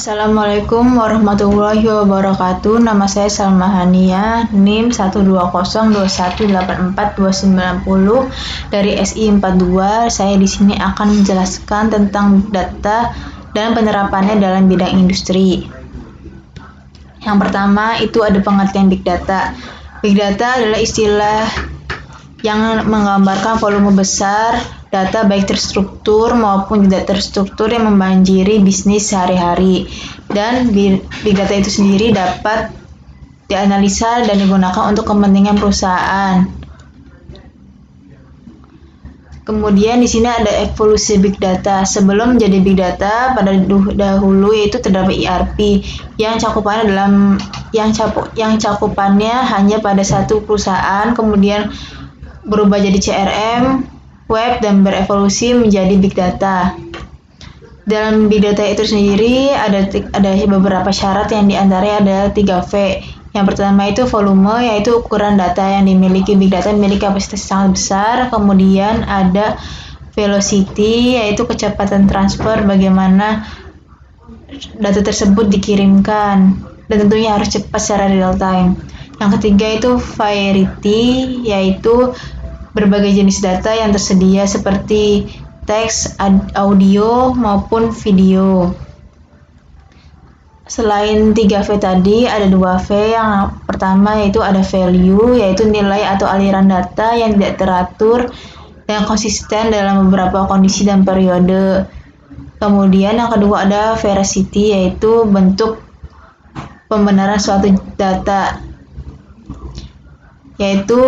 Assalamualaikum warahmatullahi wabarakatuh. Nama saya Salma Hania, NIM 12021842990 dari SI 42. Saya di sini akan menjelaskan tentang data dan penerapannya dalam bidang industri. Yang pertama itu ada pengertian Big Data. Big Data adalah istilah yang menggambarkan volume besar data baik terstruktur maupun tidak terstruktur yang membanjiri bisnis sehari-hari. Dan Big Data itu sendiri dapat dianalisa dan digunakan untuk kepentingan perusahaan. Kemudian di sini ada evolusi Big Data. Sebelum menjadi Big Data, pada dahulu yaitu terdapat ERP yang cakupannya hanya pada satu perusahaan, kemudian berubah jadi CRM, web, dan berevolusi menjadi Big Data. Dalam Big Data itu sendiri ada beberapa syarat yang diantaranya ada 3V. Yang pertama itu volume, yaitu ukuran data yang dimiliki Big Data memiliki kapasitas sangat besar. Kemudian ada velocity, yaitu kecepatan transfer, bagaimana data tersebut dikirimkan, dan tentunya harus cepat secara real time. Yang ketiga itu variety, yaitu berbagai jenis data yang tersedia seperti teks, audio, maupun video. Selain 3V tadi, ada 2V. Yang pertama yaitu ada value, yaitu nilai atau aliran data yang tidak teratur dan konsisten dalam beberapa kondisi dan periode. Kemudian yang kedua ada veracity, yaitu bentuk pembenaran suatu data, yaitu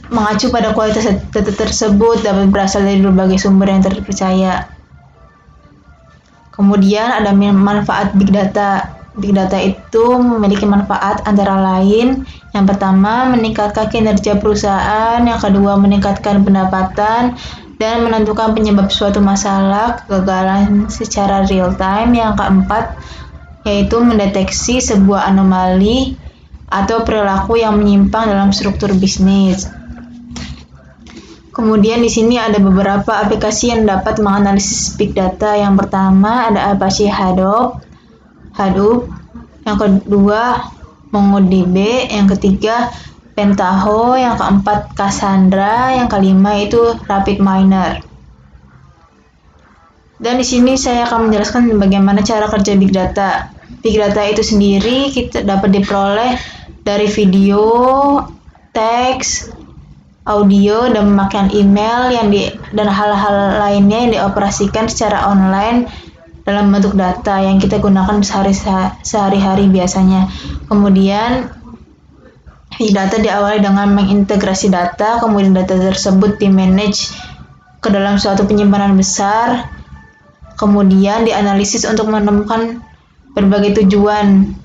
mengacu pada kualitas data tersebut dapat berasal dari berbagai sumber yang terpercaya. Kemudian ada manfaat Big Data. Big Data itu memiliki manfaat antara lain, yang pertama meningkatkan kinerja perusahaan, yang kedua meningkatkan pendapatan dan menentukan penyebab suatu masalah kegagalan secara real time, yang keempat yaitu mendeteksi sebuah anomali atau perilaku yang menyimpang dalam struktur bisnis. Kemudian di sini ada beberapa aplikasi yang dapat menganalisis Big Data. Yang pertama ada Apache Hadoop, yang kedua MongoDB, yang ketiga Pentaho, yang keempat Cassandra, yang kelima itu RapidMiner. Dan di sini saya akan menjelaskan bagaimana cara kerja Big Data. Big Data itu sendiri kita dapat diperoleh dari video, teks, audio, dan pemakaian email dan hal-hal lainnya yang dioperasikan secara online dalam bentuk data yang kita gunakan sehari-hari biasanya. Kemudian Big Data diawali dengan mengintegrasi data, kemudian data tersebut dimanage ke dalam suatu penyimpanan besar, kemudian dianalisis untuk menemukan berbagai tujuan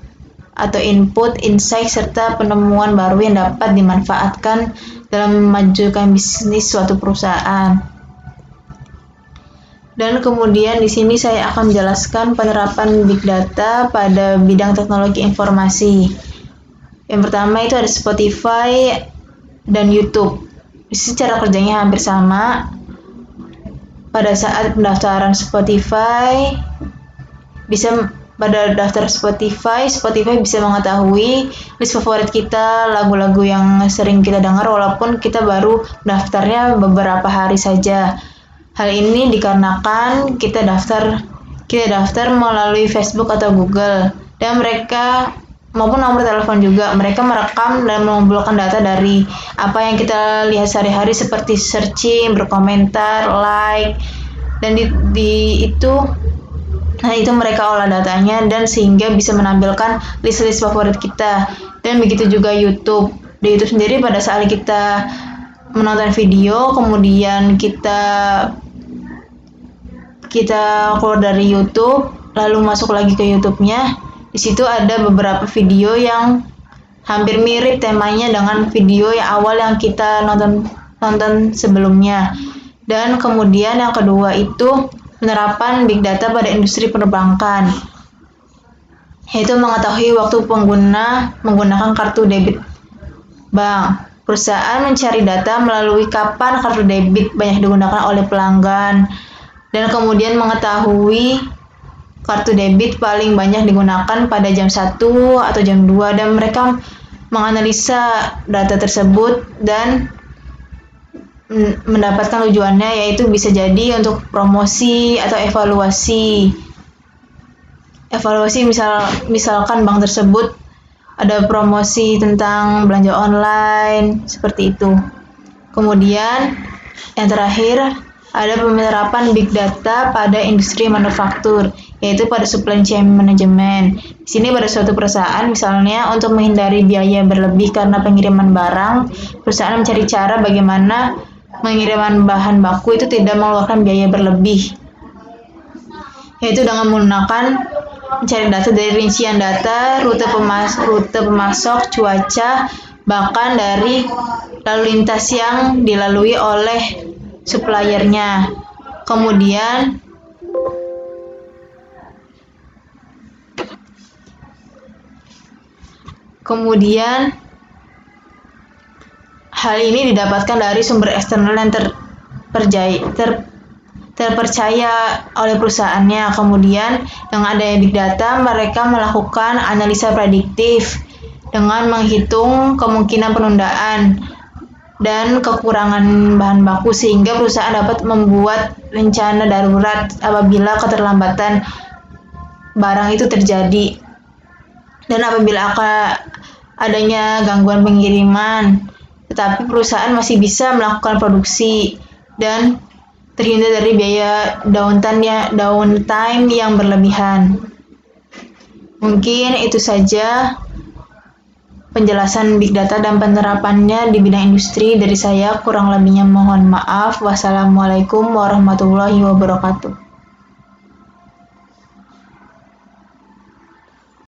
atau input, insight, serta penemuan baru yang dapat dimanfaatkan dalam memajukan bisnis suatu perusahaan. Dan kemudian di sini saya akan menjelaskan penerapan Big Data pada bidang teknologi informasi. Yang pertama itu ada Spotify dan YouTube. Di sini cara kerjanya hampir sama. Pada saat pendaftaran Spotify, pada daftar Spotify bisa mengetahui list favorit kita, lagu-lagu yang sering kita dengar walaupun kita baru daftarnya beberapa hari saja. Hal ini dikarenakan kita daftar melalui Facebook atau Google, dan mereka maupun nomor telepon juga, mereka merekam dan mengumpulkan data dari apa yang kita lihat sehari-hari seperti searching, berkomentar, like, dan itu mereka olah datanya dan sehingga bisa menampilkan list-list favorit kita. Dan begitu juga YouTube. Di YouTube sendiri pada saat kita menonton video, kemudian kita keluar dari YouTube, lalu masuk lagi ke YouTube-nya. Di situ ada beberapa video yang hampir mirip temanya dengan video yang awal yang kita nonton sebelumnya. Dan kemudian yang kedua itu penerapan Big Data pada industri perbankan, yaitu mengetahui waktu pengguna menggunakan kartu debit bank. Perusahaan mencari data melalui kapan kartu debit banyak digunakan oleh pelanggan, dan kemudian mengetahui kartu debit paling banyak digunakan pada jam 1 atau jam 2 dan mereka menganalisa data tersebut dan mendapatkan tujuannya, yaitu bisa jadi untuk promosi atau evaluasi. Misalkan bank tersebut ada promosi tentang belanja online seperti itu. Kemudian yang terakhir ada penerapan big data pada industri manufaktur, yaitu pada supply chain management. Di sini pada suatu perusahaan misalnya untuk menghindari biaya berlebih karena pengiriman barang, perusahaan mencari cara bagaimana pengiriman bahan baku itu tidak mengeluarkan biaya berlebih, yaitu dengan menggunakan mencari data dari rincian data, rute pemasok, cuaca, bahkan dari lalu lintas yang dilalui oleh suppliernya. Kemudian hal ini didapatkan dari sumber eksternal yang terpercaya oleh perusahaannya. Kemudian dengan adanya big data, mereka melakukan analisa prediktif dengan menghitung kemungkinan penundaan dan kekurangan bahan baku sehingga perusahaan dapat membuat rencana darurat apabila keterlambatan barang itu terjadi. Dan apabila adanya gangguan pengiriman, tetapi perusahaan masih bisa melakukan produksi dan terhindar dari biaya downtime yang berlebihan. Mungkin itu saja penjelasan big data dan penerapannya di bidang industri dari saya. Kurang lebihnya mohon maaf. Wassalamualaikum warahmatullahi wabarakatuh.